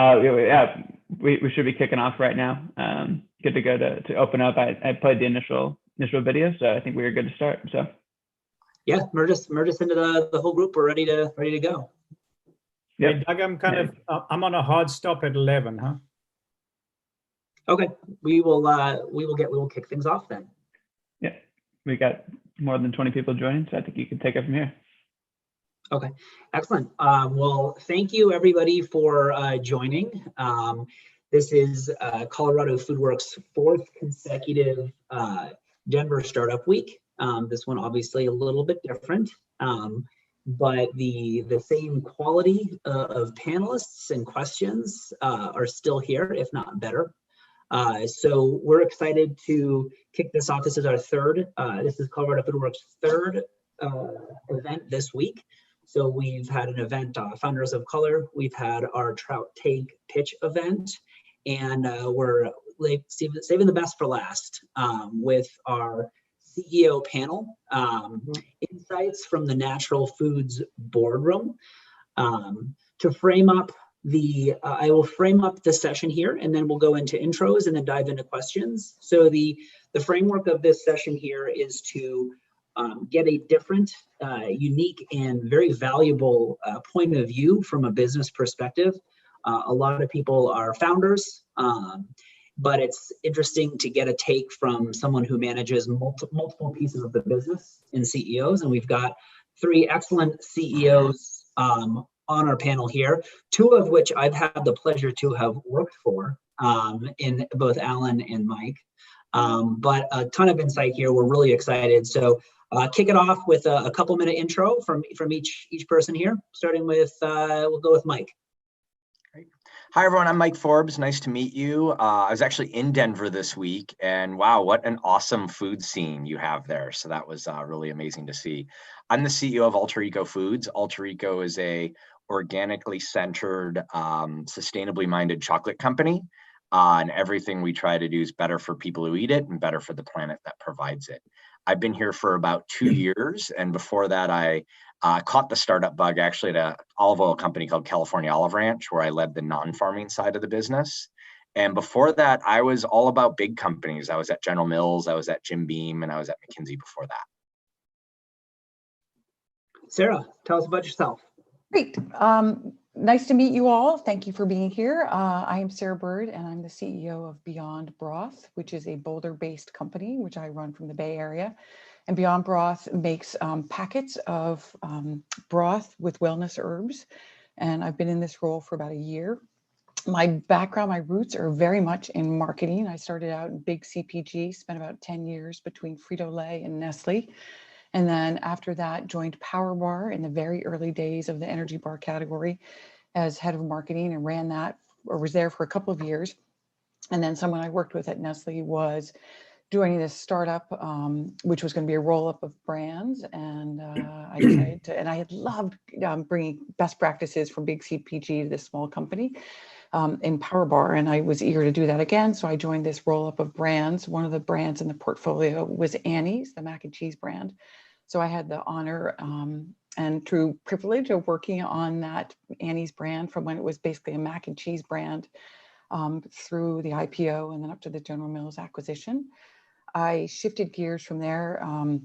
Yeah, we should be kicking off right now. Good to go to open up. I played the initial video, so I think we are good to start. So yeah, merge us into the whole group. We're ready to go. Yeah, hey, Doug, I'm on a hard stop at 11, huh? Okay, we will kick things off then. Yeah, we got more than 20 people joining, so I think you can take it from here. Okay, excellent. Well, thank you everybody for joining. This is Colorado FoodWorks' 4th consecutive Denver Startup Week. This one obviously a little bit different, but the same quality of panelists and questions are still here, if not better. So we're excited to kick this off. This is our this is Colorado FoodWorks' 3rd event this week. So we've had an event, Founders of Color. We've had our Trout Take Pitch event, and we're saving the best for last with our CEO panel, insights from the Natural Foods Boardroom. To frame up I will frame up the session here, and then we'll go into intros and then dive into questions. So the framework of this session here is to get a different, unique, and very valuable point of view from a business perspective. A lot of people are founders, but it's interesting to get a take from someone who manages multiple pieces of the business and CEOs. And we've got 3 excellent CEOs on our panel here, 2 of which I've had the pleasure to have worked for, in both Alan and Mike. But a ton of insight here. We're really excited. So kick it off with a couple-minute intro from each person here, starting with, we'll go with Mike. Great. Hi, everyone. I'm Mike Forbes. Nice to meet you. I was actually in Denver this week, and wow, what an awesome food scene you have there. So that was really amazing to see. I'm the CEO of Alter Eco Foods. Alter Eco is a organically centered, sustainably minded chocolate company. And everything we try to do is better for people who eat it and better for the planet that provides it. I've been here for about 2 years. And before that, I caught the startup bug actually at an olive oil company called California Olive Ranch, where I led the non-farming side of the business. And before that, I was all about big companies. I was at General Mills, I was at Jim Beam, and I was at McKinsey before that. Sarah, tell us about yourself. Great. Nice to meet you all. Thank you for being here. I am Sarah Bird, and I'm the CEO of Beyond Broth, which is a Boulder-based company, which I run from the Bay Area. And Beyond Broth makes packets of broth with wellness herbs. And I've been in this role for about a year. My background, my roots are very much in marketing. I started out in big CPG, spent about 10 years between Frito-Lay and Nestle. And then after that, joined Power Bar in the very early days of the energy bar category as head of marketing, and ran that, or was there for a couple of years. And then someone I worked with at Nestle was joining this startup, which was going to be a roll-up of brands. And I decided to, and I had loved bringing best practices from big CPG to this small company in Power Bar. And I was eager to do that again. So I joined this roll-up of brands. One of the brands in the portfolio was Annie's, the mac and cheese brand. So I had the honor and true privilege of working on that Annie's brand from when it was basically a mac and cheese brand through the IPO and then up to the General Mills acquisition. I shifted gears from there. I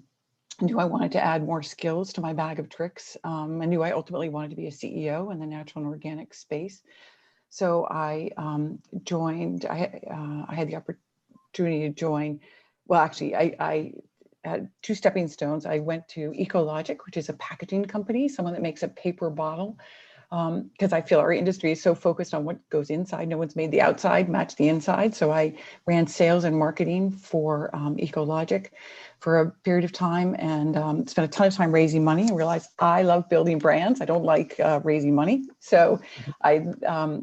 knew I wanted to add more skills to my bag of tricks. I knew I ultimately wanted to be a CEO in the natural and organic space. So I joined, I had the opportunity to join, well, actually, I had 2 stepping stones. I went to Ecologic, which is a packaging company, someone that makes a paper bottle, because I feel our industry is so focused on what goes inside. No one's made the outside match the inside. So I ran sales and marketing for Ecologic for a period of time, and spent a ton of time raising money, and realized I love building brands. I don't like raising money. So I,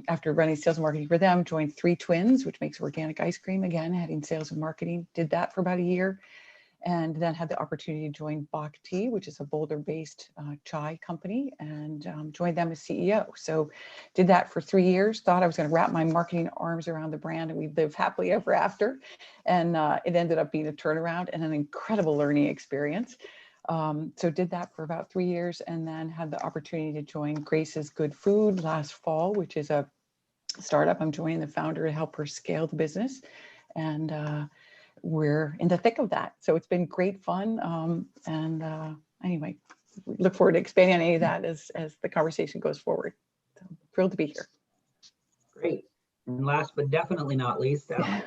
after running sales and marketing for them, joined 3 Twins, which makes organic ice cream, again, heading sales and marketing, did that for about a year. And then had the opportunity to join Bach Tea, which is a Boulder-based chai company, and joined them as CEO. So did that for 3 years, thought I was going to wrap my marketing arms around the brand and we'd live happily ever after. And it ended up being a turnaround and an incredible learning experience. So did that for about 3 years, and then had the opportunity to join Grace's Good Food last fall, which is a startup. I'm joining the founder to help her scale the business. And we're in the thick of that. So it's been great fun. Anyway, we look forward to expanding on any of that as the conversation goes forward. So thrilled to be here. Great. And last but definitely not least, Alan.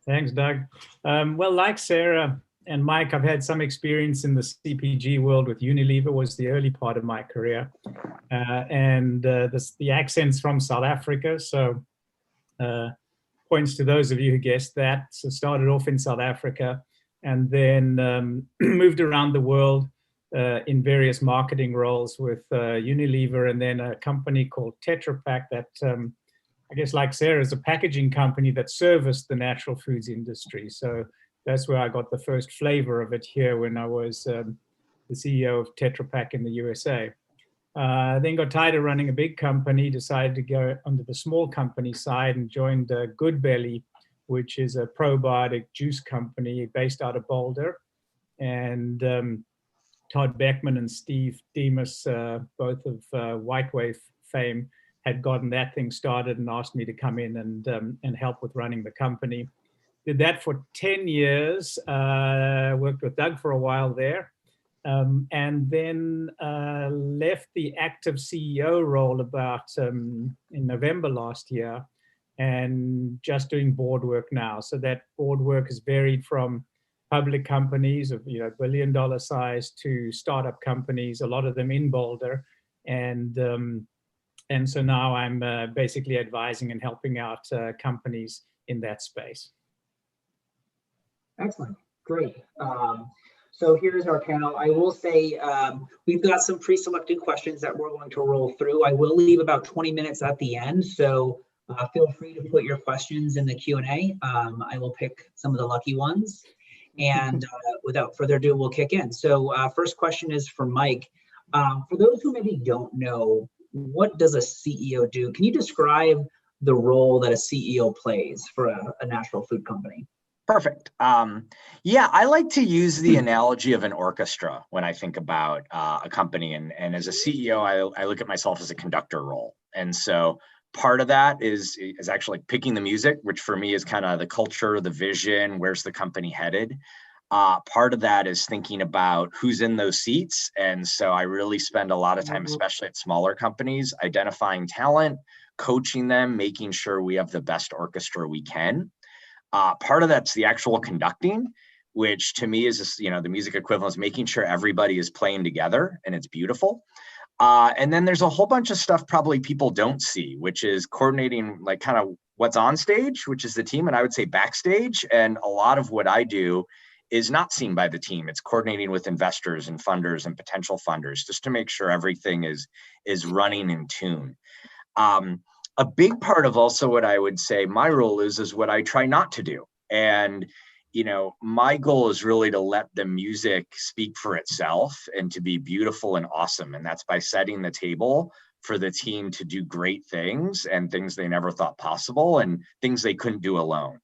Thanks, Doug. Well, like Sarah and Mike, I've had some experience in the CPG world with Unilever, was the early part of my career. The accent's from South Africa, so points to those of you who guessed that. So started off in South Africa and then moved around the world in various marketing roles with Unilever, and then a company called Tetra Pak that I guess like Sarah is a packaging company that serviced the natural foods industry. So that's where I got the first flavor of it here when I was the CEO of Tetra Pak in the USA. Then got tired of running a big company, decided to go onto the small company side and joined Goodbelly, which is a probiotic juice company based out of Boulder. And Todd Beckman and Steve Demas, both of White Wave fame, had gotten that thing started and asked me to come in and help with running the company. Did that for 10 years, worked with Doug for a while there, and then left the active CEO role about in November last year, and just doing board work now. So that board work has varied from public companies of $1 billion size to startup companies, a lot of them in Boulder, and so now I'm basically advising and helping out companies in that space. Excellent, great. So here's our panel. I will say we've got some pre-selected questions that we're going to roll through. I will leave about 20 minutes at the end, so feel free to put your questions in the Q&A. I will pick some of the lucky ones. And without further ado, we'll kick in. So first question is for Mike. For those who maybe don't know, what does a CEO do? Can you describe the role that a CEO plays for a natural food company? Perfect. Yeah, I like to use the analogy of an orchestra when I think about a company. And as a CEO, I look at myself as a conductor role. And so part of that is actually picking the music, which for me is kind of the culture, the vision, where's the company headed. Part of that is thinking about who's in those seats. And so I really spend a lot of time, especially at smaller companies, identifying talent, coaching them, making sure we have the best orchestra we can. Part of that's the actual conducting, which to me is just, the music equivalent is making sure everybody is playing together and it's beautiful. And then there's a whole bunch of stuff probably people don't see, which is coordinating like kind of what's on stage, which is the team, and I would say backstage. And a lot of what I do is not seen by the team. It's coordinating with investors and funders and potential funders just to make sure everything is running in tune. A big part of also what I would say my role is what I try not to do. And, my goal is really to let the music speak for itself and to be beautiful and awesome. And that's by setting the table for the team to do great things and things they never thought possible and things they couldn't do alone.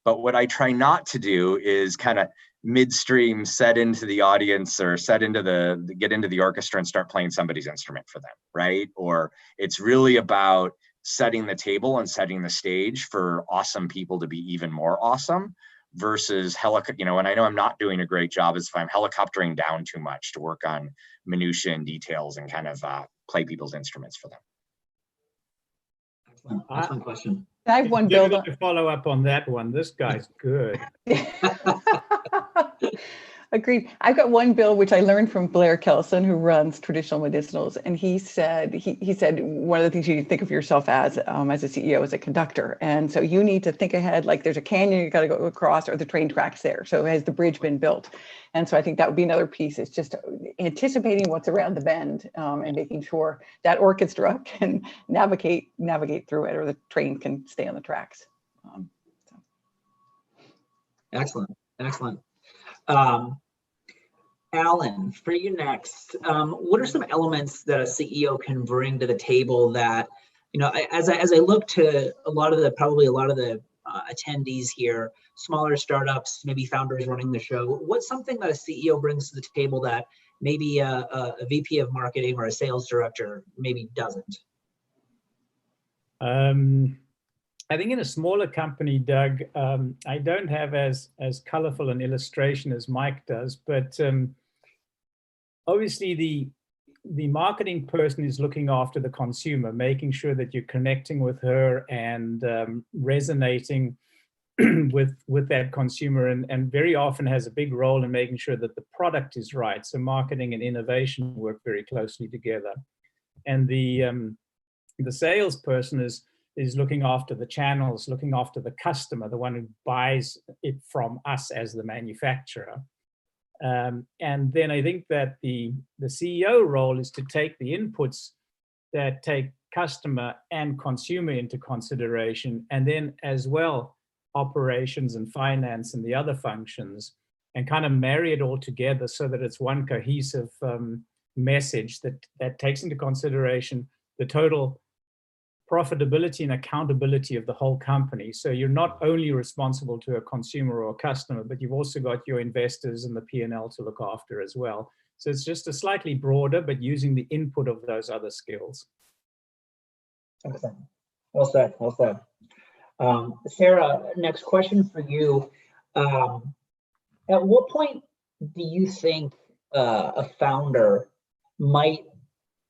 But what I try not to do is kind of midstream set into the audience or get into the orchestra and start playing somebody's instrument for them, right? Or it's really about setting the table and setting the stage for awesome people to be even more awesome versus and I know I'm not doing a great job is if I'm helicoptering down too much to work on minutiae and details and kind of play people's instruments for them. Excellent question. I have one build to follow up on that one. This guy's good. Agreed. I've got one bill which I learned from Blair Kelson, who runs Traditional Medicinals, and he said one of the things you need to think of yourself as a CEO is a conductor, and so you need to think ahead. Like there's a canyon you got to go across, or the train tracks there. So has the bridge been built? And so I think that would be another piece. It's just anticipating what's around the bend and making sure that orchestra can navigate through it, or the train can stay on the tracks. Excellent. Alan, for you next, what are some elements that a CEO can bring to the table that, as I look to a lot of the attendees here, smaller startups, maybe founders running the show, what's something that a CEO brings to the table that maybe a VP of marketing or a sales director maybe doesn't? I I think in a smaller company, Doug, I don't have as colorful an illustration as Mike does, but obviously the marketing person is looking after the consumer, making sure that you're connecting with her and resonating with that consumer, and very often has a big role in making sure that the product is right. So marketing and innovation work very closely together. And the salesperson is looking after the channels, looking after the customer, the one who buys it from us as the manufacturer. And then I think that the CEO role is to take the inputs that take customer and consumer into consideration, and then as well operations and finance and the other functions, and kind of marry it all together so that it's one cohesive message that takes into consideration the total profitability and accountability of the whole company. So you're not only responsible to a consumer or a customer, but you've also got your investors and the P&L to look after as well. So it's just a slightly broader, but using the input of those other skills. Excellent. Well said. Well said. Sarah, next question for you. At what point do you think a founder might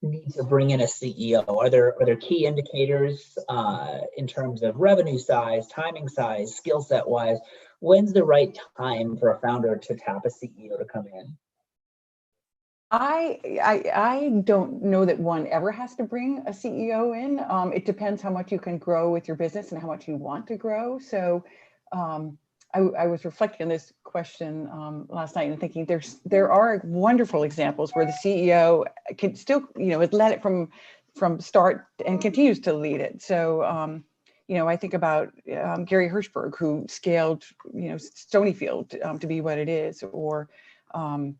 need to bring in a CEO? Are there key indicators in terms of revenue size, timing size, skill set wise? When's the right time for a founder to tap a CEO to come in? I don't know that one ever has to bring a CEO in. It depends how much you can grow with your business and how much you want to grow. So I was reflecting on this question last night and thinking there are wonderful examples where the CEO can still, has led it from start and continues to lead it. So, I think about Gary Hirschberg, who scaled, Stonyfield to be what it is, or and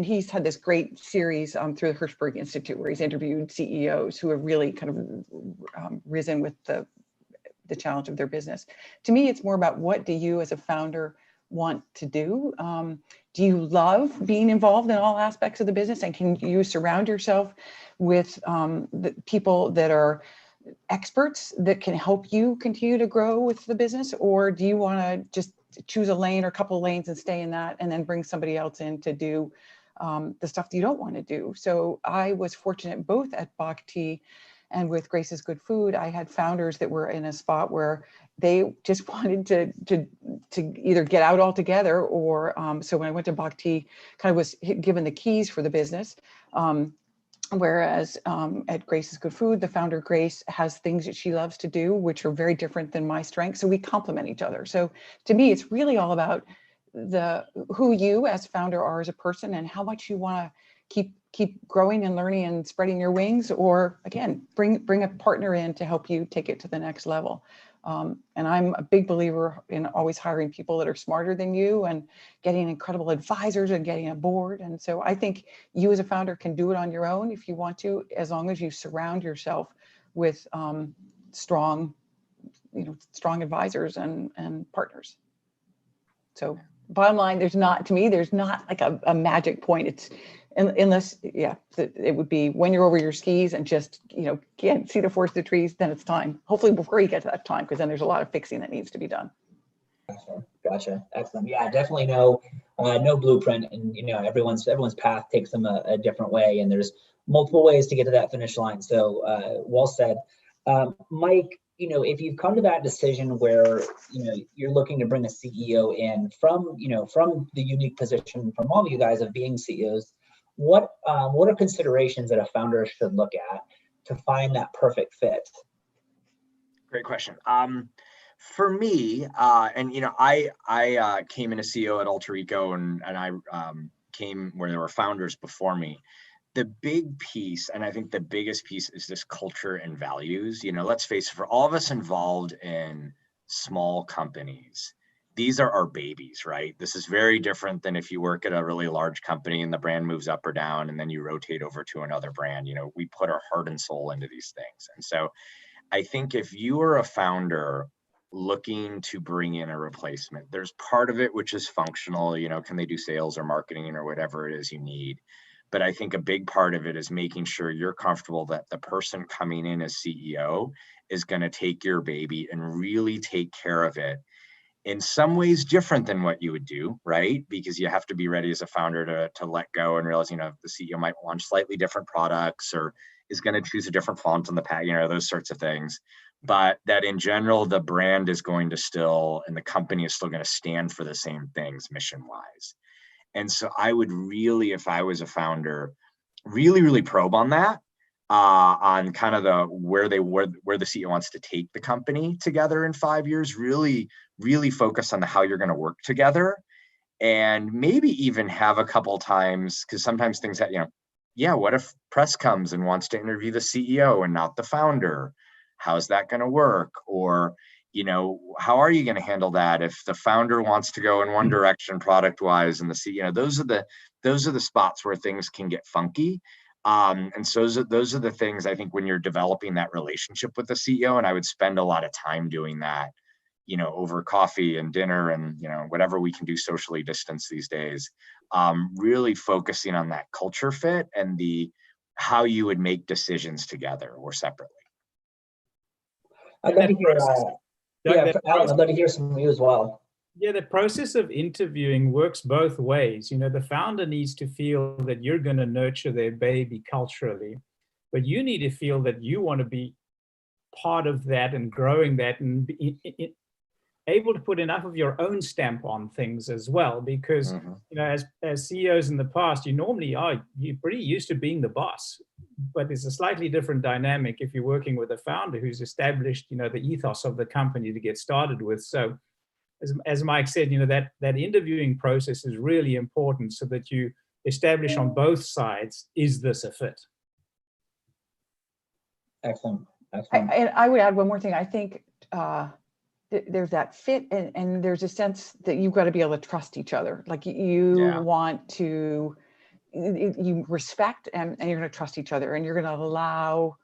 he's had this great series through the Hirschberg Institute where he's interviewed CEOs who have really kind of risen with the challenge of their business. To me, it's more about what do you as a founder want to do? Do you love being involved in all aspects of the business? And can you surround yourself with the people that are experts that can help you continue to grow with the business? Or do you want to just choose a lane or a couple of lanes and stay in that and then bring somebody else in to do the stuff that you don't want to do? So I was fortunate both at Bhakti and with Grace's Good Food. I had founders that were in a spot where they just wanted to either get out altogether, or so when I went to Bhakti, kind of was given the keys for the business. Whereas at Grace's Good Food, the founder Grace has things that she loves to do, which are very different than my strengths. So we complement each other. So to me, it's really all about who you as founder are as a person and how much you want to keep growing and learning and spreading your wings, or again, bring a partner in to help you take it to the next level. And I'm a big believer in always hiring people that are smarter than you and getting incredible advisors and getting a board. And so I think you as a founder can do it on your own if you want to, as long as you surround yourself with strong advisors and partners. So bottom line, there's not like a magic point. It's unless, it would be when you're over your skis and just, can't see the forest of the trees, then it's time. Hopefully before you get to that time, because then there's a lot of fixing that needs to be done. Gotcha. Excellent. Yeah, definitely no blueprint, and everyone's path takes them a different way, and there's multiple ways to get to that finish line. So well said. Mike, if you've come to that decision where you're looking to bring a CEO in from the unique position from all of you guys of being CEOs, what are considerations that a founder should look at to find that perfect fit? Great question. For me, I came in as CEO at Alter Ego, and I came where there were founders before me. The big piece, and I think the biggest piece, is this culture and values. Let's face it, for all of us involved in small companies, these are our babies, right? This is very different than if you work at a really large company and the brand moves up or down and then you rotate over to another brand. We put our heart and soul into these things. And so I think if you are a founder looking to bring in a replacement, there's part of it which is functional, can they do sales or marketing or whatever it is you need. But I think a big part of it is making sure you're comfortable that the person coming in as CEO is going to take your baby and really take care of it in some ways different than what you would do, right? Because you have to be ready as a founder to let go and realize, the CEO might launch slightly different products or is going to choose a different font on the pack, those sorts of things. But that in general, the brand is going to still, and the company is still going to stand for the same things mission-wise. And so I would really, if I was a founder, really probe on that, on kind of where the CEO wants to take the company together in 5 years, really focus on how you're going to work together, and maybe even have a couple times, because sometimes things that, what if press comes and wants to interview the CEO and not the founder? How's that going to work? Or, how are you going to handle that if the founder wants to go in one direction product wise and the CEO? Those are the spots where things can get funky. And so those are the things I think when you're developing that relationship with the CEO, and I would spend a lot of time doing that, over coffee and dinner and, whatever we can do socially distance these days, really focusing on that culture fit and how you would make decisions together or separately. I'd love to hear, Alan, I'd love to hear from you as well. Yeah, the process of interviewing works both ways. The founder needs to feel that you're going to nurture their baby culturally, but you need to feel that you want to be part of that and growing that and be able to put enough of your own stamp on things as well. Because, as CEOs in the past, you're pretty used to being the boss, but it's a slightly different dynamic if you're working with a founder who's established, the ethos of the company to get started with. So, as Mike said, that interviewing process is really important so that you establish on both sides, is this a fit? Excellent. And I would add one more thing. I think there's that fit, and there's a sense that you've got to be able to trust each other. Like want to, you respect, and you're going to trust each other, and you're going to allow,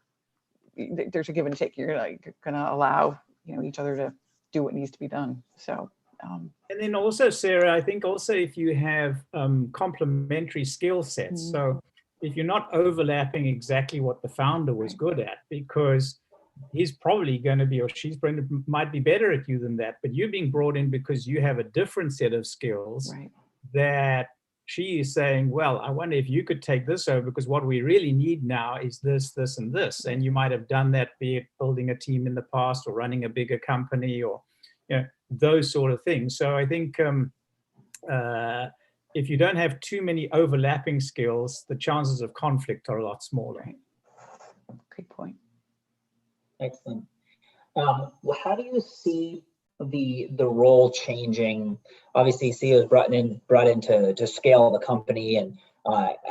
there's a give and take. You're going to allow, each other to do what needs to be done. So and then also, Sarah, I think also if you have complementary skill sets, so if you're not overlapping exactly what the founder was good at, because he's probably going to be, or she's might be better at you than that, but you're being brought in because you have a different set of skills that she is saying, well, I wonder if you could take this over, because what we really need now is this, this, and this. And you might have done that, be it building a team in the past or running a bigger company or, those sort of things. So I think if you don't have too many overlapping skills, the chances of conflict are a lot smaller. Great point. Excellent. Well, how do you see the role changing? Obviously, CEO is brought in to scale the company, and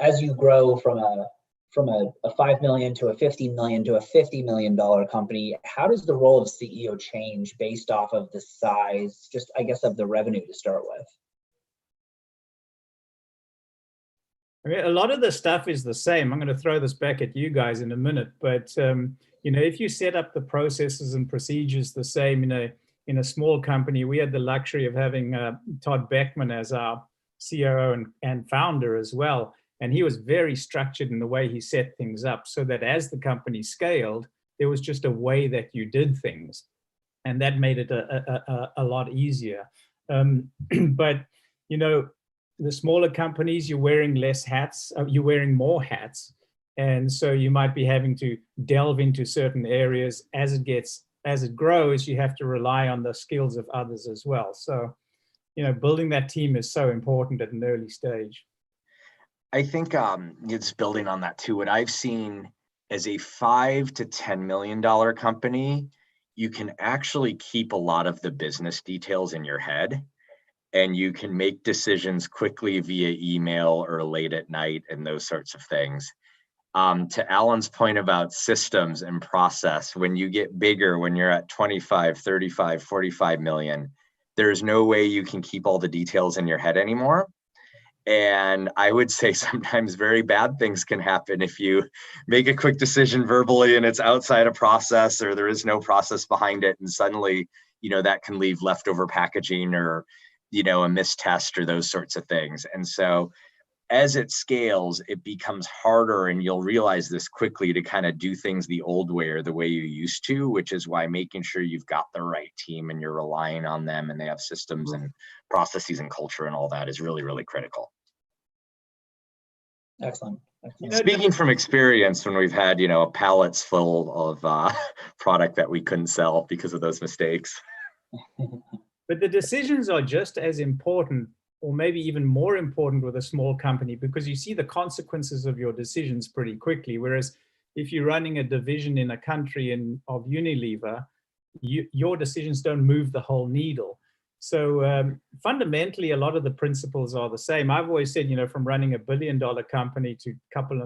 as you grow from a $5 million to a $50 million to a $50 million company, how does the role of CEO change based off of the size, just I guess, of the revenue to start with? I mean, a lot of the stuff is the same. I'm going to throw this back at you guys in a minute, but if you set up the processes and procedures the same in a small company, we had the luxury of having Todd Beckman as our COO and founder as well. And he was very structured in the way he set things up so that as the company scaled, there was just a way that you did things. And that made it a lot easier. But, the smaller companies, you're wearing less hats, you're wearing more hats. And so you might be having to delve into certain areas. As it grows, you have to rely on the skills of others as well. So, building that team is so important at an early stage. I think it's building on that too. What I've seen as a $5 to $10 million company, you can actually keep a lot of the business details in your head, and you can make decisions quickly via email or late at night and those sorts of things. To Alan's point about systems and process, when you get bigger, when you're at 25, 35, 45 million, there's no way you can keep all the details in your head anymore. And I would say sometimes very bad things can happen if you make a quick decision verbally and it's outside a process, or there is no process behind it. And suddenly, that can leave leftover packaging or, a mistest or those sorts of things. And so as it scales, it becomes harder, and you'll realize this quickly, to kind of do things the old way or the way you used to, which is why making sure you've got the right team and you're relying on them and they have systems and processes and culture and all that is really, really critical. Excellent. Excellent. Speaking from experience, when we've had, pallets full of product that we couldn't sell because of those mistakes. But the decisions are just as important, or maybe even more important with a small company, because you see the consequences of your decisions pretty quickly. Whereas if you're running a division in a country of Unilever, your decisions don't move the whole needle. So fundamentally, a lot of the principles are the same. I've always said, from running $1 billion company to couple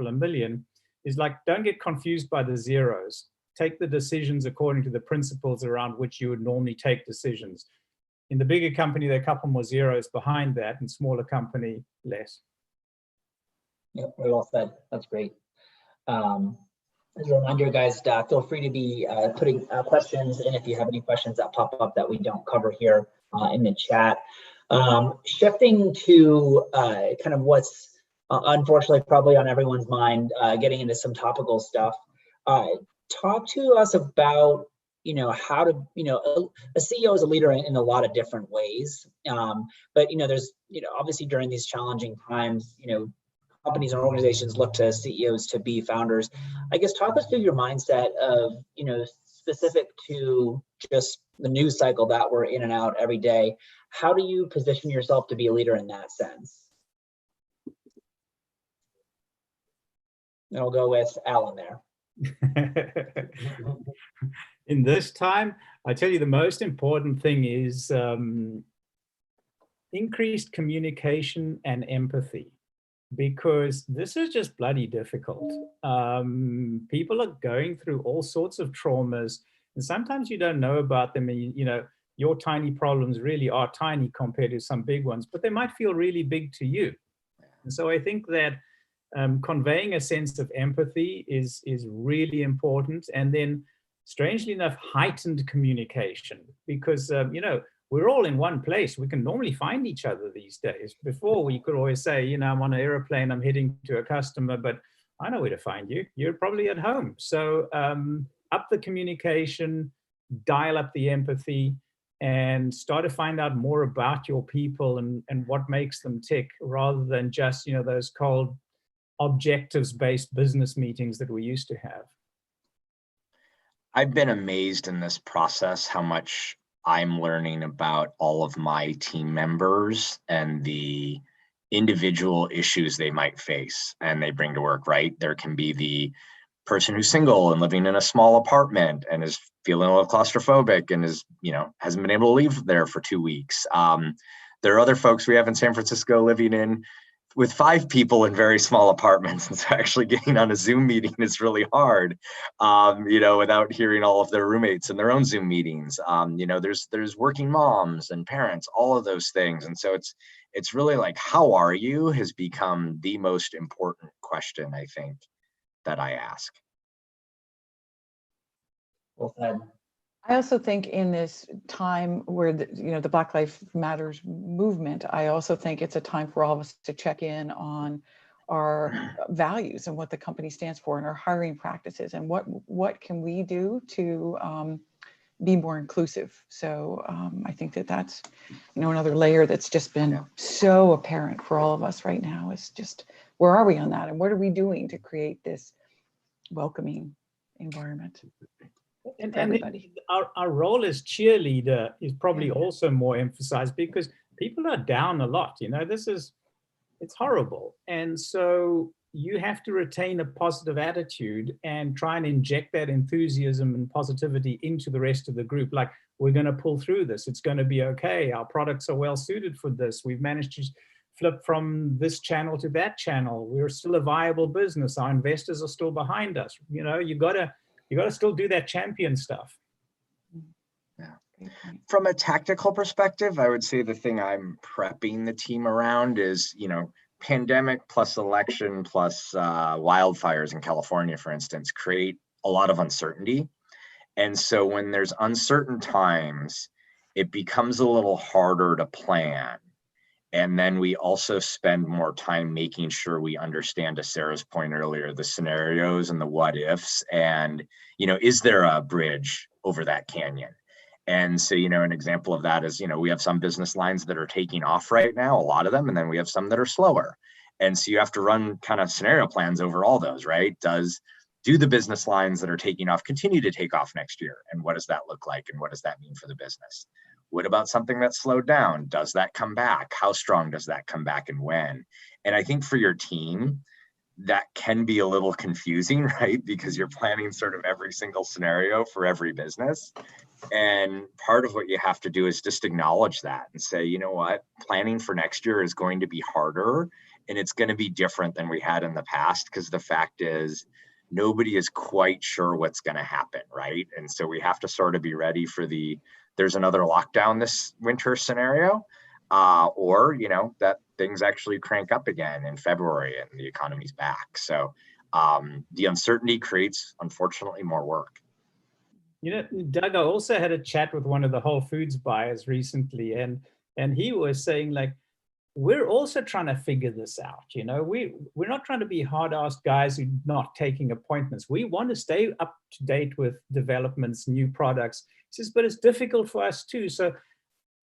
of million, is like, don't get confused by the zeros. Take the decisions according to the principles around which you would normally take decisions. In the bigger company, there are a couple more zeros behind that, and smaller company, less. Yep, very well said. That's great. As a reminder, guys, feel free to be putting questions in if you have any questions that pop up that we don't cover here in the chat. Shifting to kind of what's unfortunately probably on everyone's mind, getting into some topical stuff. Talk to us about how to, a CEO is a leader in a lot of different ways. But, there's, obviously during these challenging times, companies and organizations look to CEOs to be founders. I guess talk us through your mindset of, specific to just the news cycle that we're in and out every day. How do you position yourself to be a leader in that sense? And I'll go with Alan there. In this time, I tell you, the most important thing is increased communication and empathy, because this is just bloody difficult. People are going through all sorts of traumas, and sometimes you don't know about them, and your tiny problems really are tiny compared to some big ones, but they might feel really big to you. And so I think that conveying a sense of empathy is really important. And then, strangely enough, heightened communication, because we're all in one place. We can normally find each other these days. Before, we could always say, I'm on an airplane, I'm heading to a customer, but I know where to find you. You're probably at home. So up the communication, dial up the empathy, and start to find out more about your people and what makes them tick, rather than just those cold objectives-based business meetings that we used to have. I've been amazed in this process how much I'm learning about all of my team members and the individual issues they might face and they bring to work, right? There can be the person who's single and living in a small apartment and is feeling a little claustrophobic and is, hasn't been able to leave there for 2 weeks. There are other folks we have in San Francisco living in with 5 people in very small apartments. And so actually getting on a Zoom meeting is really hard, without hearing all of their roommates in their own Zoom meetings. There's working moms and parents, all of those things. And so it's really like, how are you has become the most important question, I think, that I ask. Well said. I also think in this time where the Black Lives Matters movement, I also think it's a time for all of us to check in on our values and what the company stands for and our hiring practices and what can we do to be more inclusive. So I think that's another layer that's just been so apparent for all of us right now is just where are we on that and what are we doing to create this welcoming environment. And everybody. Our role as cheerleader is probably also more emphasized because people are down a lot. It's horrible. And so you have to retain a positive attitude and try and inject that enthusiasm and positivity into the rest of the group. Like, we're going to pull through this. It's going to be okay. Our products are well suited for this. We've managed to flip from this channel to that channel. We're still a viable business. Our investors are still behind us. You got to still do that champion stuff. Yeah. From a tactical perspective, I would say the thing I'm prepping the team around is, pandemic plus election plus wildfires in California, for instance, create a lot of uncertainty. And so when there's uncertain times, it becomes a little harder to plan. And then we also spend more time making sure we understand, to Sarah's point earlier, the scenarios and the what ifs, and, is there a bridge over that canyon? And so, an example of that is, we have some business lines that are taking off right now, a lot of them, and then we have some that are slower. And so you have to run kind of scenario plans over all those, right? Do the business lines that are taking off continue to take off next year? And what does that look like? And what does that mean for the business? What about something that's slowed down? Does that come back? How strong does that come back and when? And I think for your team, that can be a little confusing, right? Because you're planning sort of every single scenario for every business. And part of what you have to do is just acknowledge that and say, you know what, planning for next year is going to be harder, and it's going to be different than we had in the past, because the fact is nobody is quite sure what's going to happen, right? And so we have to sort of be ready for there's another lockdown this winter scenario, or, that things actually crank up again in February and the economy's back. So the uncertainty creates, unfortunately, more work. Doug, I also had a chat with one of the Whole Foods buyers recently, and he was saying, like, we're also trying to figure this out. We're not trying to be hard-assed guys who are not taking appointments. We want to stay up to date with developments, new products. He says, but it's difficult for us too. So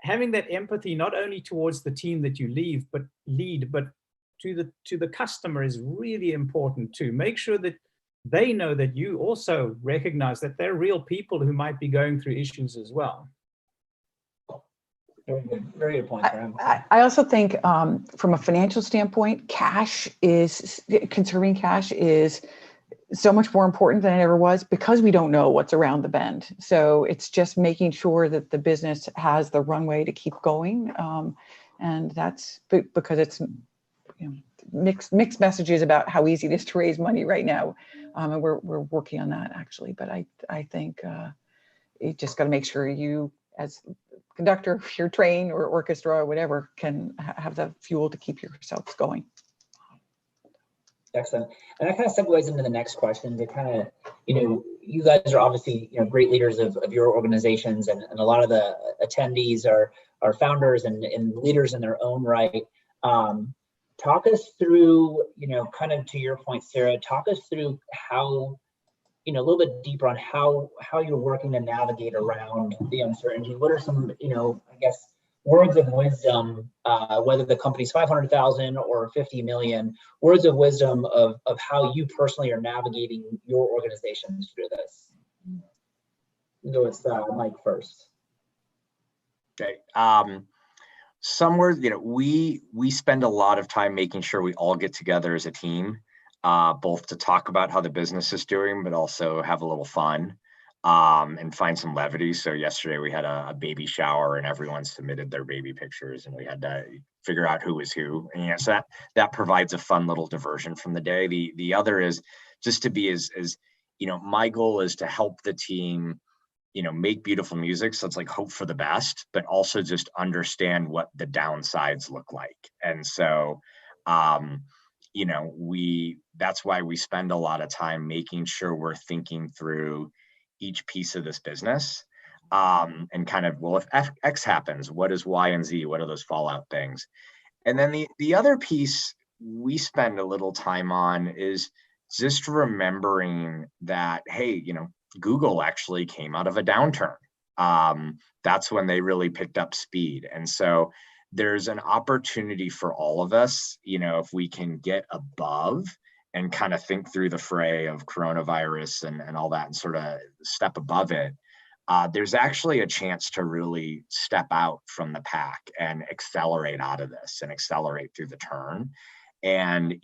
having that empathy, not only towards the team that you lead, but to the customer is really important too. Make sure that they know that you also recognize that they're real people who might be going through issues as well. Very good point, Graham. I also think from a financial standpoint, conserving cash is so much more important than it ever was, because we don't know what's around the bend. So it's just making sure that the business has the runway to keep going. And that's because it's mixed messages about how easy it is to raise money right now. And we're working on that, actually. But I think you just got to make sure you, as conductor of your train or orchestra or whatever, can have the fuel to keep yourselves going. Excellent. And that kind of segues into the next question to kind of, you guys are obviously, great leaders of your organizations, and a lot of the attendees are founders and leaders in their own right. Talk us through, kind of to your point, Sarah, talk us through how, a little bit deeper on how you're working to navigate around the uncertainty. What are some, I guess, words of wisdom, whether the company's 500,000 or 50 million, words of wisdom of how you personally are navigating your organizations through this? Go with Mike first. Okay. Some words, we spend a lot of time making sure we all get together as a team, both to talk about how the business is doing, but also have a little fun. And find some levity. So yesterday we had a baby shower, and everyone submitted their baby pictures, and we had to figure out who was who. And so that provides a fun little diversion from the day. The other is just to be as my goal is to help the team, make beautiful music. So it's like hope for the best, but also just understand what the downsides look like. And so, that's why we spend a lot of time making sure we're thinking through each piece of this business, and kind of, well, if X happens, what is Y and Z? What are those fallout things? And then the other piece we spend a little time on is just remembering that, hey, Google actually came out of a downturn. That's when they really picked up speed. And so there's an opportunity for all of us, if we can get above and kind of think through the fray of coronavirus and all that, and sort of step above it, there's actually a chance to really step out from the pack and accelerate out of this and accelerate through the turn. And,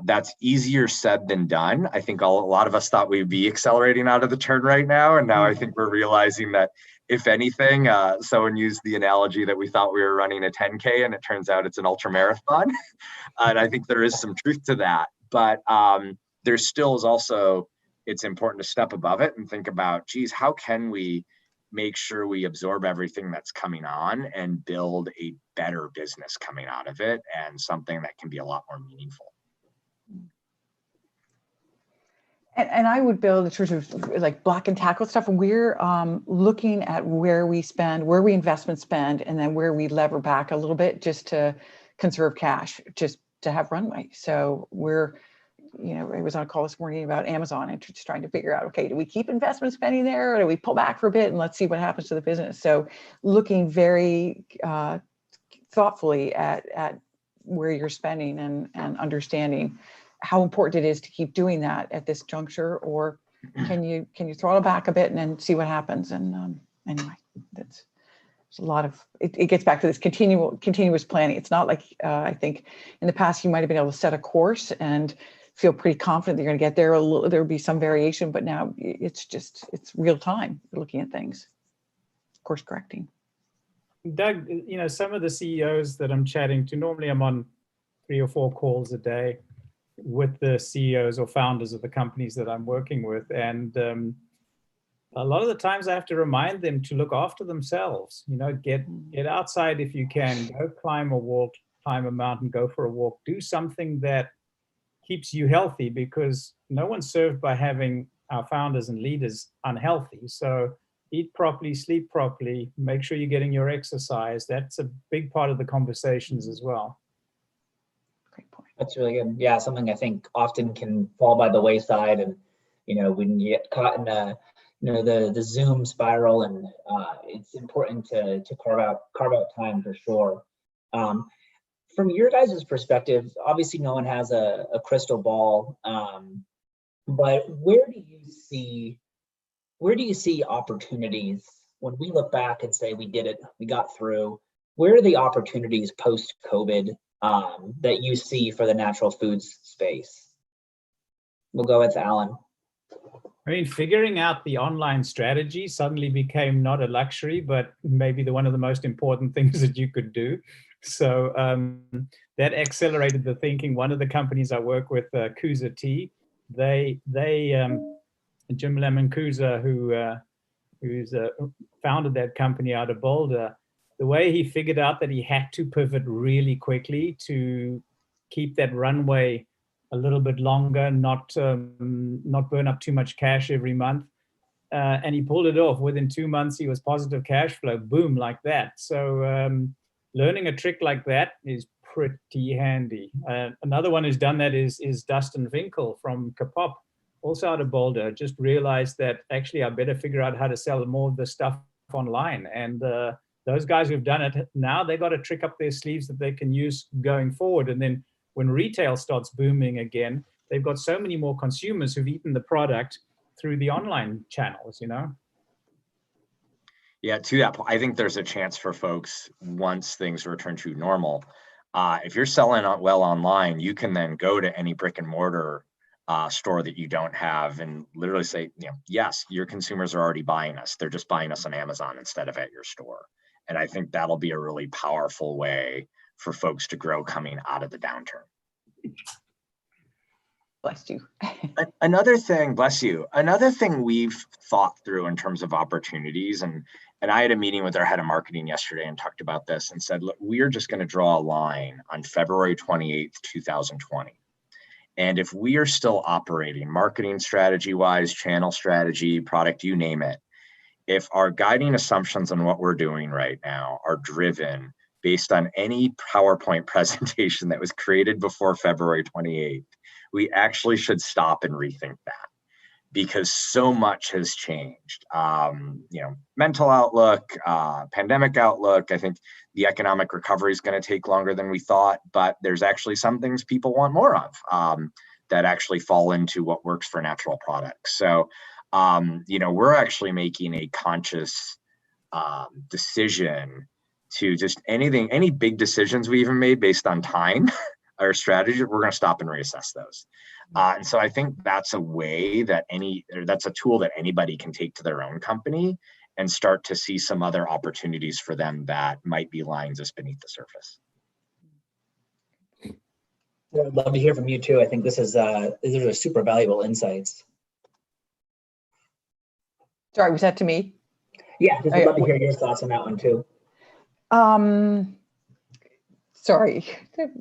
that's easier said than done. I think a lot of us thought we'd be accelerating out of the turn right now. And now I think we're realizing that, if anything, someone used the analogy that we thought we were running a 10K, and it turns out it's an ultra marathon. And I think there is some truth to that. But there still is also, it's important to step above it and think about, geez, how can we make sure we absorb everything that's coming on and build a better business coming out of it, and something that can be a lot more meaningful. And I would build in terms of like block and tackle stuff. And we're looking at where we spend, where we investment spend, and then where we lever back a little bit just to conserve cash, just to have runway. So we're, I was on a call this morning about Amazon and just trying to figure out, okay, do we keep investment spending there or do we pull back for a bit and let's see what happens to the business? So looking very thoughtfully at where you're spending and understanding how important it is to keep doing that at this juncture, or can you throttle back a bit and then see what happens? And anyway, that's a lot of it gets back to this continuous planning. It's not like I think in the past you might have been able to set a course and feel pretty confident that you're going to get there. There will be some variation, but now it's real time. You're looking at things, course correcting. Doug, some of the CEOs that I'm chatting to, normally I'm on 3 or 4 calls a day with the CEOs or founders of the companies that I'm working with. And a lot of the times I have to remind them to look after themselves, get outside if you can, go climb a wall, climb a mountain, go for a walk, do something that keeps you healthy, because no one's served by having our founders and leaders unhealthy. So eat properly, sleep properly, make sure you're getting your exercise. That's a big part of the conversations as well. Great point. That's really good. Yeah, something I think often can fall by the wayside, and when you get caught in the Zoom spiral, and it's important to carve out time for sure. From your guys' perspective, obviously no one has a crystal ball, but where do you see opportunities when we look back and say we did it, we got through? Where are the opportunities post-COVID that you see for the natural foods space? We'll go with Alan. I mean, figuring out the online strategy suddenly became not a luxury, but maybe one of the most important things that you could do. So that accelerated the thinking. One of the companies I work with, Kuza Tea, Jim Lemon Kuza, who's founded that company out of Boulder, the way he figured out that he had to pivot really quickly to keep that runway a little bit longer, not burn up too much cash every month. And he pulled it off. Within 2 months, he was positive cash flow, boom, like that. So learning a trick like that is pretty handy. Another one who's done that is Dustin Finkel from Kapop, also out of Boulder. Just realized that actually I better figure out how to sell more of the stuff online. And those guys who've done it now, they got a trick up their sleeves that they can use going forward. And then when retail starts booming again, they've got so many more consumers who've eaten the product through the online channels, Yeah, to that point, I think there's a chance for folks once things return to normal. If you're selling well online, you can then go to any brick and mortar store that you don't have and literally say, yes, your consumers are already buying us. They're just buying us on Amazon instead of at your store. And I think that'll be a really powerful way for folks to grow coming out of the downturn. Bless you. Another thing, bless you. Another thing we've thought through in terms of opportunities, and I had a meeting with our head of marketing yesterday and talked about this and said, look, we are just going to draw a line on February 28th, 2020. And if we are still operating marketing strategy wise, channel strategy, product, you name it, if our guiding assumptions on what we're doing right now are driven based on any PowerPoint presentation that was created before February 28th, we actually should stop and rethink that, because so much has changed. Mental outlook, pandemic outlook. I think the economic recovery is going to take longer than we thought, but there's actually some things people want more of that actually fall into what works for natural products. So, we're actually making a conscious decision to just any big decisions we even made based on time or strategy, we're going to stop and reassess those. And so I think that's a way that that's a tool that anybody can take to their own company and start to see some other opportunities for them that might be lying just beneath the surface. I'd love to hear from you too. I think these are super valuable insights. Sorry, was that to me? Yeah, I'd love to hear your thoughts on that one too. Sorry,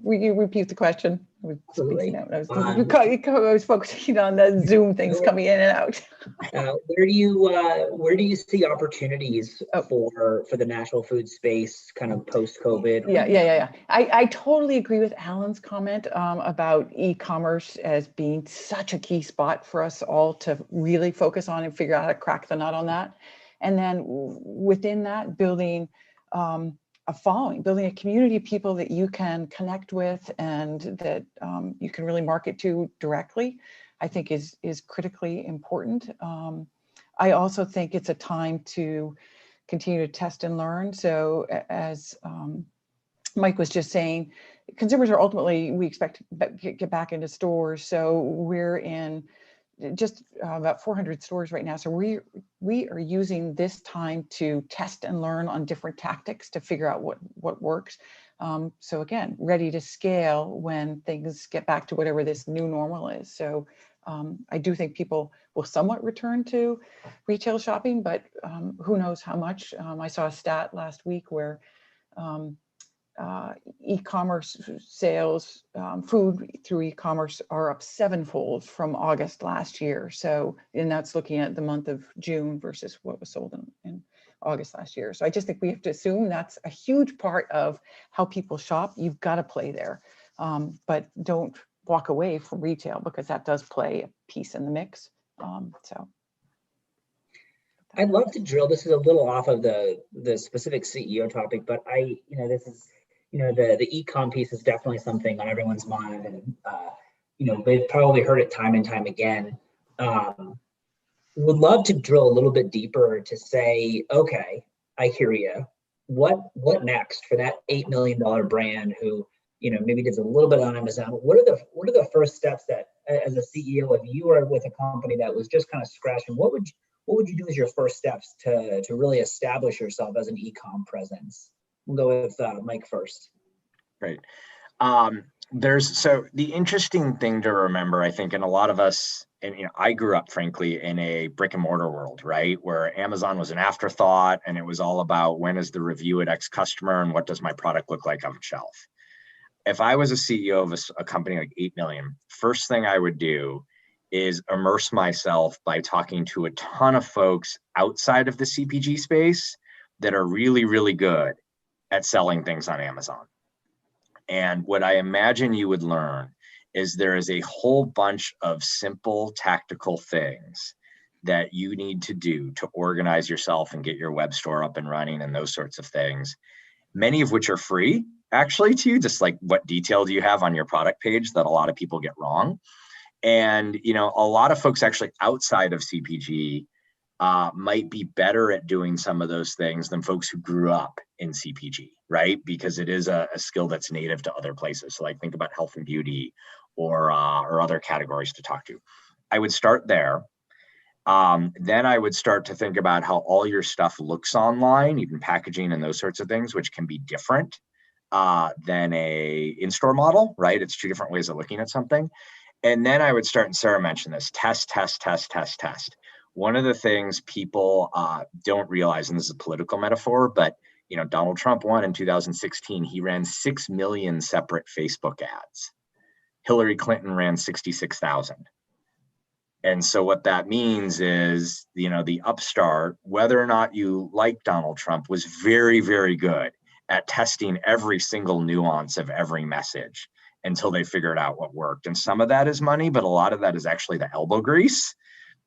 will you repeat the question? I was Absolutely. spacing out. I was focusing on the Zoom things coming in and out. Where do you see opportunities for the natural food space kind of post-COVID? Yeah. I totally agree with Alan's comment about e-commerce as being such a key spot for us all to really focus on and figure out how to crack the nut on that. And then within that, building a following, building a community of people that you can connect with and that you can really market to directly, I think is critically important. I also think it's a time to continue to test and learn. So as Mike was just saying, consumers are ultimately, we expect to get back into stores. So we're in just about 400 stores right now. So we are using this time to test and learn on different tactics to figure out what works. So again, ready to scale when things get back to whatever this new normal is. So I do think people will somewhat return to retail shopping, but who knows how much. I saw a stat last week where e-commerce sales, food through e-commerce are up 7-fold from August last year. So, and that's looking at the month of June versus what was sold in August last year. So I just think we have to assume that's a huge part of how people shop. You've got to play there, but don't walk away from retail because that does play a piece in the mix. So. I'd love to drill. This is a little off of the specific CEO topic, but this is, the e-com piece is definitely something on everyone's mind, and they've probably heard it time and time again. Would love to drill a little bit deeper to say, okay, I hear you. What next for that $8 million brand who maybe does a little bit on Amazon? What are the first steps that, as a CEO, if you were with a company that was just kind of scratching, what would you do as your first steps to really establish yourself as an e-com presence? We'll go with Mike first. Right. So the interesting thing to remember, I think, and a lot of us, and I grew up, frankly, in a brick and mortar world, right, where Amazon was an afterthought, and it was all about when is the review at X customer and what does my product look like on shelf. If I was a CEO of a company like 8 million, first thing I would do is immerse myself by talking to a ton of folks outside of the CPG space that are really, really good at selling things on Amazon. And what I imagine you would learn is there is a whole bunch of simple tactical things that you need to do to organize yourself and get your web store up and running and those sorts of things, many of which are free actually to you, just like what detail do you have on your product page that a lot of people get wrong. And, a lot of folks actually outside of CPG might be better at doing some of those things than folks who grew up in CPG, right? Because it is a skill that's native to other places. So like think about health and beauty or other categories to talk to. I would start there. Then I would start to think about how all your stuff looks online, even packaging and those sorts of things, which can be different than a in-store model, right? It's two different ways of looking at something. And then I would start, and Sarah mentioned this, test. One of the things people don't realize, and this is a political metaphor, but Donald Trump won in 2016. He ran 6 million separate Facebook ads. Hillary Clinton ran 66,000. And so what that means is, the upstart, whether or not you like Donald Trump, was very, very good at testing every single nuance of every message until they figured out what worked. And some of that is money, but a lot of that is actually the elbow grease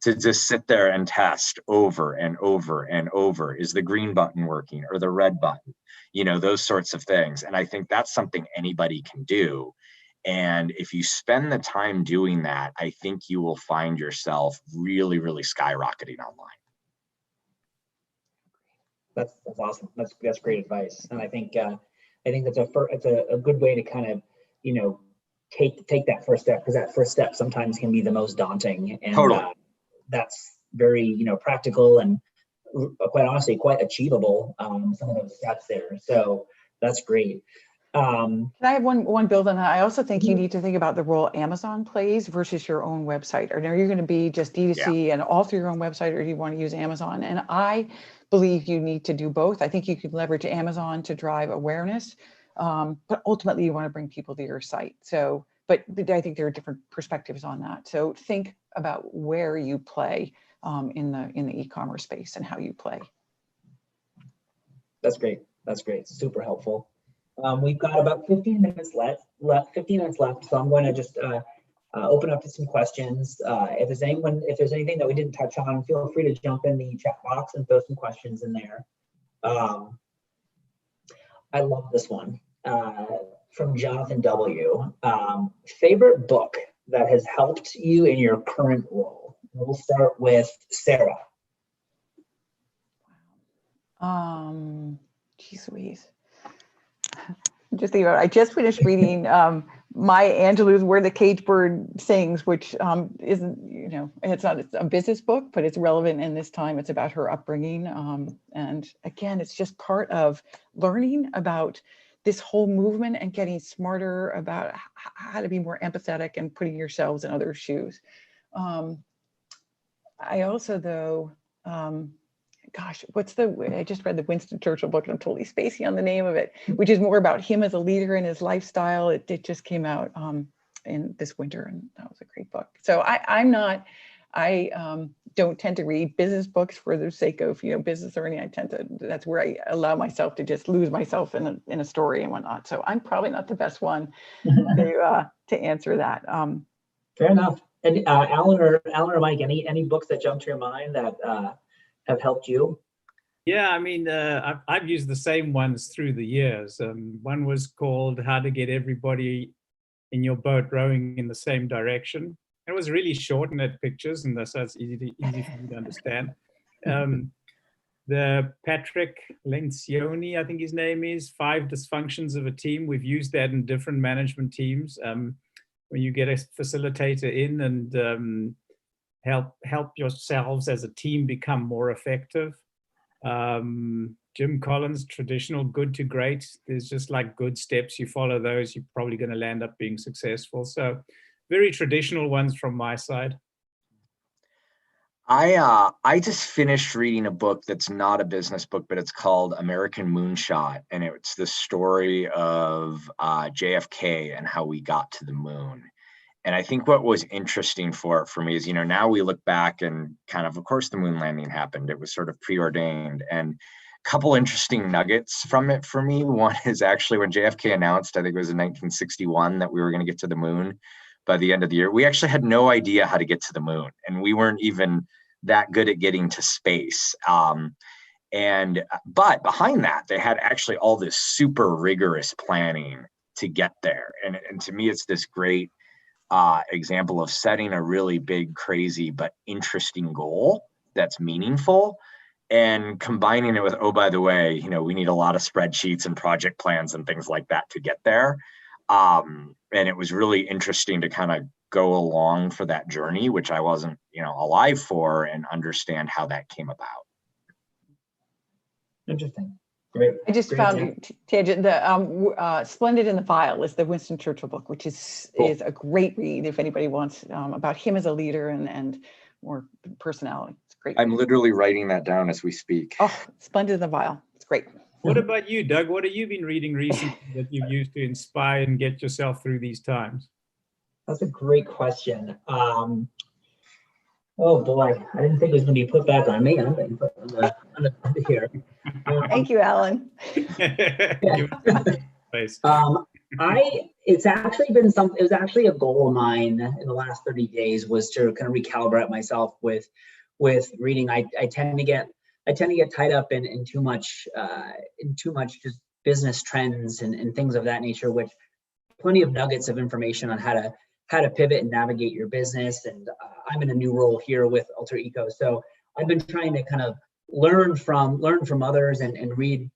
to just sit there and test over and over and over. Is the green button working or the red button? Those sorts of things. And I think that's something anybody can do. And if you spend the time doing that, I think you will find yourself really, really skyrocketing online. That's awesome. That's great advice. And I think that's a good way to kind of, take that first step, because that first step sometimes can be the most daunting. And totally. That's very, practical and quite honestly, quite achievable, some of those steps there. So that's great. Can I have one build on that? I also think you need to think about the role Amazon plays versus your own website. Or are you going to be just D2C and all through your own website, or do you want to use Amazon? And I believe you need to do both. I think you could leverage Amazon to drive awareness, But ultimately you want to bring people to your site. So, but I think there are different perspectives on that. So think about where you play in the e-commerce space and how you play. That's great. That's great. Super helpful. We've got about 15 minutes left. So I'm going to just open up to some questions. If there's anything that we didn't touch on, feel free to jump in the chat box and throw some questions in there. I love this one from Jonathan W. Favorite book that has helped you in your current role? We'll start with Sarah. Geez Louise. Just think about it. I just finished reading Maya Angelou's Where the Caged Bird Sings, which isn't, it's a business book, but it's relevant in this time. It's about her upbringing. And again, it's just part of learning about this whole movement and getting smarter about how to be more empathetic and putting yourselves in other shoes. I also, though, gosh, I just read the Winston Churchill book and I'm totally spacing on the name of it, which is more about him as a leader and his lifestyle. It just came out in this winter and that was a great book. So I don't tend to read business books for the sake of, business or anything. That's where I allow myself to just lose myself in a story and whatnot. So I'm probably not the best one to answer that. Fair enough. And Alan or Mike, any books that jump to your mind that have helped you? Yeah, I mean, I've used the same ones through the years. One was called How to Get Everybody in Your Boat Rowing in the Same Direction. It was really short and had pictures, and so it's easy for me to understand. The Patrick Lencioni, I think his name is, 5 Dysfunctions of a Team. We've used that in different management teams. When you get a facilitator in and help yourselves as a team become more effective. Jim Collins, Traditional Good to Great. There's just like good steps. You follow those, you're probably going to land up being successful. So very traditional ones from my side. I just finished reading a book that's not a business book, but it's called American Moonshot. And it's the story of JFK and how we got to the moon. And I think what was interesting for me is, now we look back and of course, the moon landing happened. It was sort of preordained. And a couple interesting nuggets from it for me. One is actually when JFK announced, I think it was in 1961, that we were going to get to the moon by the end of the year. We actually had no idea how to get to the moon. And we weren't even that good at getting to space. But behind that, they had actually all this super rigorous planning to get there. And to me, it's this great example of setting a really big, crazy, but interesting goal that's meaningful and combining it with, oh, by the way, we need a lot of spreadsheets and project plans and things like that to get there. And it was really interesting to kind of go along for that journey, which I wasn't, alive for, and understand how that came about. Interesting. Great. I just found tangent. The Splendid in the File is the Winston Churchill book, which is a great read if anybody wants about him as a leader and more personality. It's great. I'm literally writing that down as we speak. Oh, Splendid in the File. It's great. What about you, Doug? What have you been reading recently that you've used to inspire and get yourself through these times? That's a great question. Oh boy, I didn't think it was going to be put back on me. I'm being put on the here. Thank you, Alan. It's actually been it was actually a goal of mine in the last 30 days was to kind of recalibrate myself with reading. I tend to get tied up in too much just business trends and things of that nature, which plenty of nuggets of information on how to pivot and navigate your business. And I'm in a new role here with Alter Eco. So I've been trying to kind of learn from others and read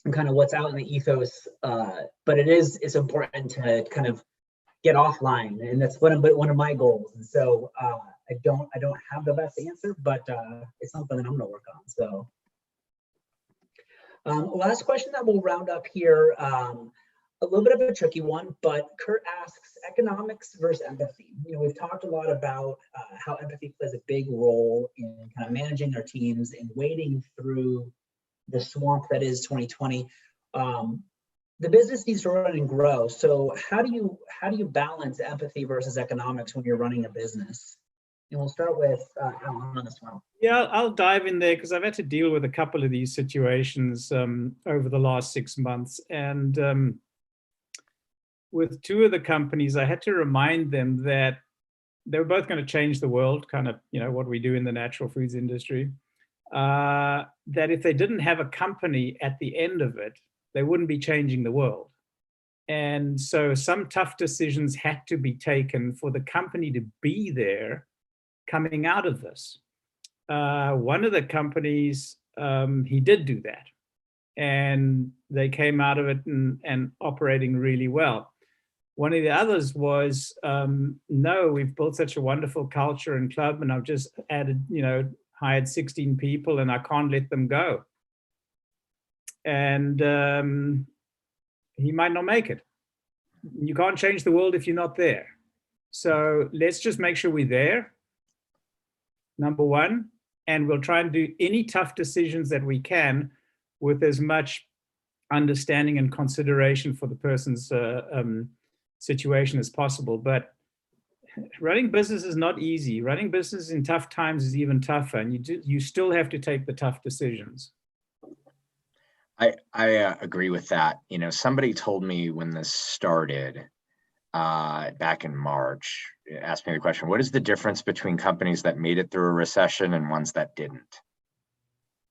and kind of what's out in the ethos. But it's important to kind of get offline, and that's one of my goals. And so I don't have the best answer, but it's something that I'm going to work on. So last question that we'll round up here. A little bit of a tricky one, but Kurt asks, economics versus empathy. We've talked a lot about how empathy plays a big role in kind of managing our teams and wading through the swamp that is 2020. the business needs to run and grow. So how do you balance empathy versus economics when you're running a business? And we'll start with Alan on this one. Yeah, I'll dive in there because I've had to deal with a couple of these situations over the last 6 months. And with two of the companies, I had to remind them that they were both going to change the world, kind of, what we do in the natural foods industry. That if they didn't have a company at the end of it, they wouldn't be changing the world. And so some tough decisions had to be taken for the company to be there coming out of this. One of the companies, he did do that. And they came out of it and operating really well. One of the others was, no, we've built such a wonderful culture and club, and I've just added, hired 16 people and I can't let them go. And he might not make it. You can't change the world if you're not there. So let's just make sure we're there, number one, and we'll try and do any tough decisions that we can with as much understanding and consideration for the person's situation as possible. But running business is not easy. Running business in tough times is even tougher, and you still have to take the tough decisions. I agree with that. Somebody told me when this started back in March, asked me the question, what is the difference between companies that made it through a recession and ones that didn't?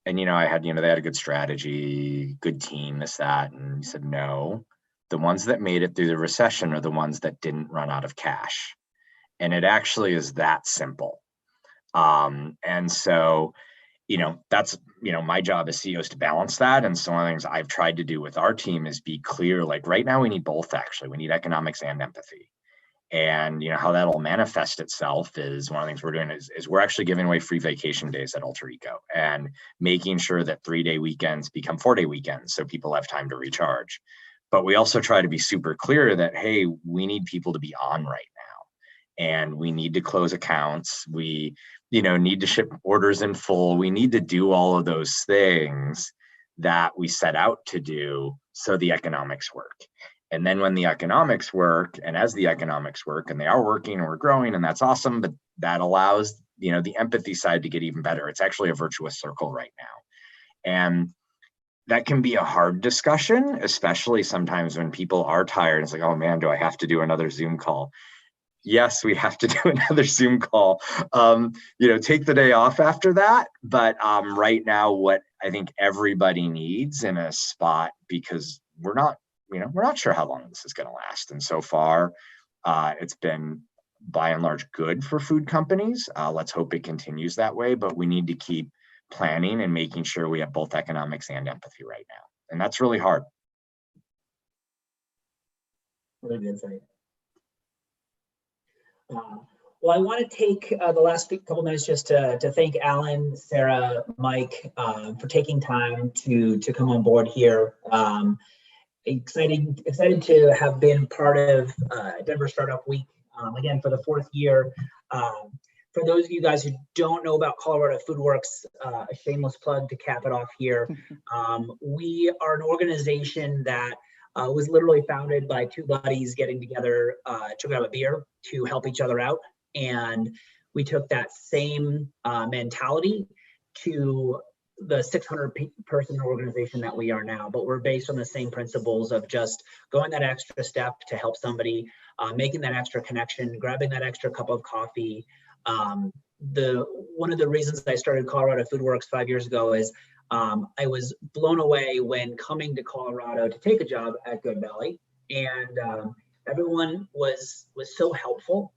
And, I had, they had a good strategy, good team, this, that. And he said, no, the ones that made it through the recession are the ones that didn't run out of cash. And it actually is that simple. And so, that's, my job as CEO is to balance that. And so one of the things I've tried to do with our team is be clear, like right now we need both, actually. We need economics and empathy. And, how that'll manifest itself is one of the things we're doing is we're actually giving away free vacation days at Alter Ego and making sure that 3-day weekends become 4-day weekends so people have time to recharge. But we also try to be super clear that, hey, we need people to be on right now. And we need to close accounts. We, need to ship orders in full. We need to do all of those things that we set out to do so the economics work. And then when the economics work, and as the economics work, and they are working and we're growing, and that's awesome, but that allows, the empathy side to get even better. It's actually a virtuous circle right now. And that can be a hard discussion, especially sometimes when people are tired. It's like, oh man, do I have to do another Zoom call? Yes, we have to do another Zoom call. Take the day off after that. But right now, what I think everybody needs in a spot, because we're not sure how long this is going to last. And so far, it's been by and large good for food companies. Let's hope it continues that way. But we need to keep planning and making sure we have both economics and empathy right now. And that's really hard. Really good insight. Well, I want to take the last couple minutes just to thank Alan, Sarah, Mike for taking time to come on board here. Excited to have been part of Denver Startup Week again for the 4th year. For those of you guys who don't know about Colorado FoodWorks, a shameless plug to cap it off here. We are an organization that was literally founded by two buddies getting together to grab a beer to help each other out. And we took that same mentality to the 600-person organization that we are now, but we're based on the same principles of just going that extra step to help somebody, making that extra connection, grabbing that extra cup of coffee. One of the reasons I started Colorado FoodWorks 5 years ago is I was blown away when coming to Colorado to take a job at Good Valley, and everyone was so helpful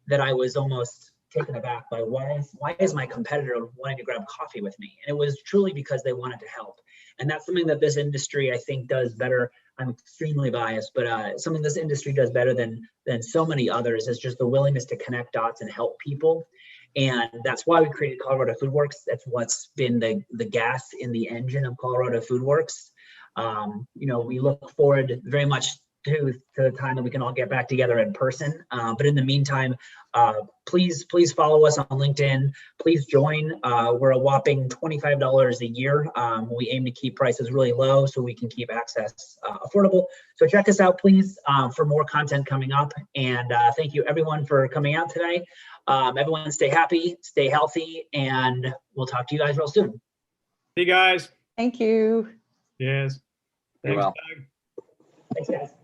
that I was almost taken aback by why is my competitor wanting to grab coffee with me? And it was truly because they wanted to help. And that's something that this industry, I think, does better. I'm extremely biased, but something this industry does better than so many others is just the willingness to connect dots and help people. And that's why we created Colorado FoodWorks. That's what's been the gas in the engine of Colorado FoodWorks. We look forward very much to the time that we can all get back together in person. But in the meantime, please follow us on LinkedIn. Please join. We're a whopping $25 a year. We aim to keep prices really low so we can keep access affordable. So check us out, please, for more content coming up. And thank you everyone for coming out today. Everyone stay happy, stay healthy, and we'll talk to you guys real soon. Hey guys. Thank you. Yes. Very Thanks, well. Doug. Thanks, guys.